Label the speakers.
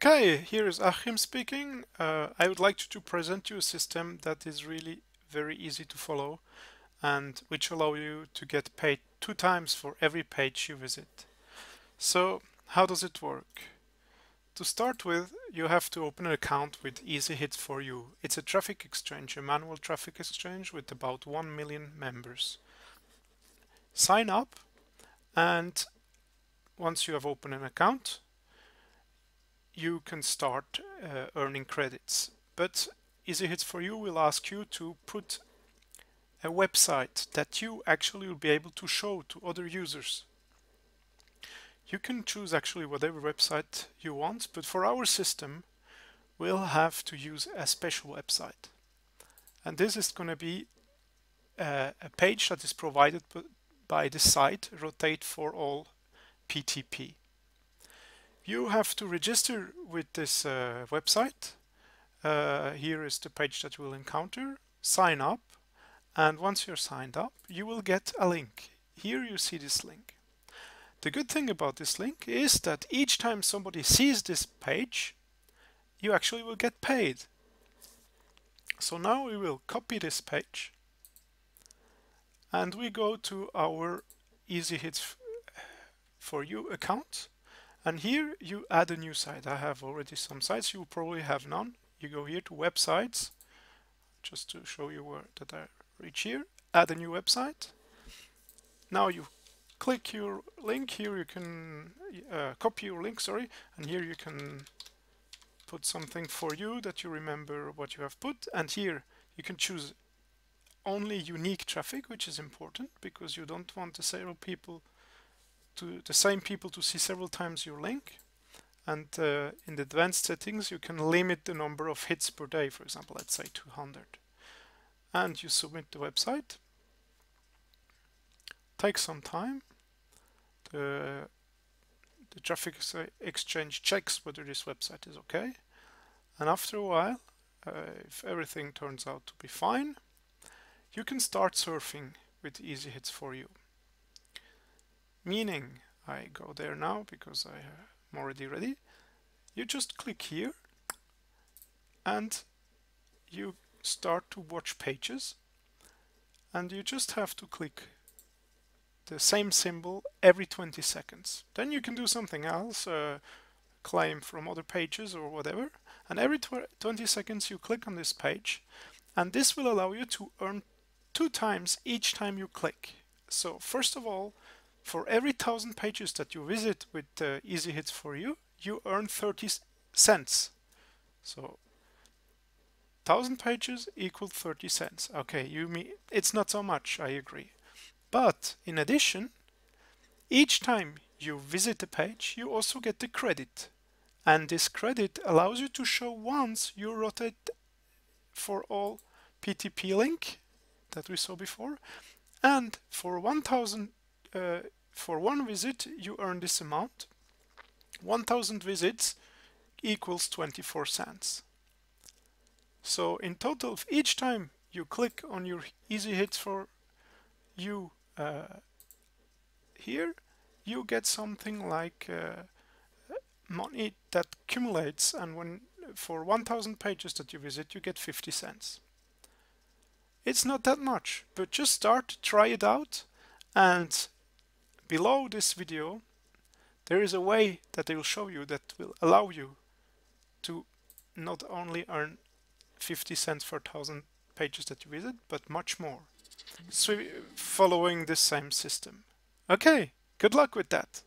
Speaker 1: Okay, here is Achim speaking. I would like to present you a system that is really very easy to follow and which allow you to get paid 2 times for every page you visit. So how does it work? To start with, you have to open an account with Easy Hits for You. It's a traffic exchange, a manual traffic exchange with about 1 million members. Sign up, and once you have opened an account, you can start earning credits. But Easy Hits for You will ask you to put a website that you actually will be able to show to other users. You can choose actually whatever website you want, but for our system, we'll have to use a special website. And this is going to be a page that is provided by the site Rotate for All PTP. You have to register with this website. Here is the page that you will encounter. Sign up, and once you're signed up, you will get a link. Here you see this link. The good thing about this link is that each time somebody sees this page, you actually will get paid. So now we will copy this page and we go to our Easy Hits for You account, and here you add a new site. I have already some sites, you will probably have none. You go here to websites, just to show you where that I reach here, add a new website. Now you click your link. Here you can copy your link, and here you can put something for you that you remember what you have put, and here you can choose only unique traffic, which is important because you don't want the same people to see several times your link. And in the advanced settings you can limit the number of hits per day, for example, let's say 200, and you submit the website. Takes some time. The traffic exchange checks whether this website is okay, and after a while, if everything turns out to be fine, you can start surfing with Easy Hits for You. Meaning, I go there now because I'm already ready. You just click here and you start to watch pages, and you just have to click the same symbol every 20 seconds. Then you can do something else, claim from other pages or whatever, and every 20 seconds you click on this page, and this will allow you to earn 2 times each time you click. So first of all, for every 1,000 pages that you visit with Easy Hits for You, you earn 30 cents. So 1,000 pages equal 30 cents. Okay, it's not so much, I agree. But in addition, each time you visit a page, you also get the credit. And this credit allows you to show once your Rotate for All PTP link that we saw before. And for 1,000, for one visit, you earn this amount. 1,000 visits equals 24 cents. So in total, each time you click on your Easy Hits for You here, you get something like money that accumulates, and when for 1,000 pages that you visit, you get 50 cents. It's not that much, but just start, try it out, and below this video there is a way that I will show you that will allow you to not only earn 50 cents for 1,000 pages that you visit, but much more. So following this same system. Okay, good luck with that.